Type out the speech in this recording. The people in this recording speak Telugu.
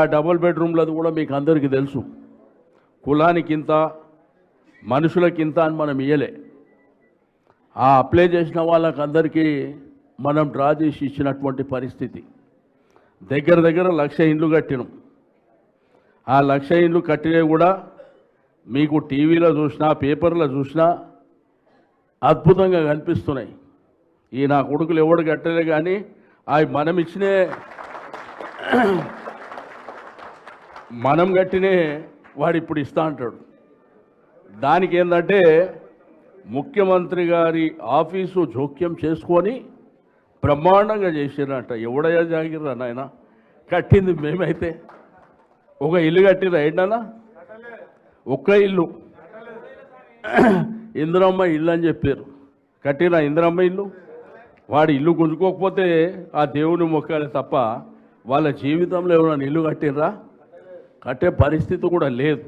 ఆ డబుల్ బెడ్రూమ్లది కూడా మీకు అందరికీ తెలుసు. కులానికింత మనుషులకింత అని మనం ఇయ్యలే. ఆ అప్లై చేసిన వాళ్ళకందరికీ మనం డ్రా చేసి ఇచ్చినటువంటి పరిస్థితి. దగ్గర 1,00,000 ఇండ్లు కట్టినాం. ఆ 1,00,000 ఇండ్లు కట్టినవి కూడా మీకు టీవీలో చూసినా పేపర్లో చూసినా అద్భుతంగా కనిపిస్తున్నాయి. ఈ నా కొడుకులు ఎవడు కట్టలే కానీ అవి మనం ఇచ్చినే, మనం కట్టినే వాడు ఇప్పుడు ఇస్తా అంటాడు. దానికి ఏంటంటే ముఖ్యమంత్రి గారి ఆఫీసు జోక్యం చేసుకొని బ్రహ్మాండంగా చేసిరట. ఎవడయ్యా జాగిర్రా నాయన, కట్టింది మేమైతే. ఒక ఇల్లు కట్టిరా ఏంటన్నా, ఒక్క ఇల్లు ఇందిరమ్మ ఇల్లు అని చెప్పారు. కట్టిరా ఇందిరమ్మ ఇల్లు? వాడి ఇల్లు గుంజుకోకపోతే ఆ దేవుని మొక్కాలి తప్ప వాళ్ళ జీవితంలో ఎవరైనా ఇల్లు కట్టిర్రా? కట్టే పరిస్థితి కూడా లేదు.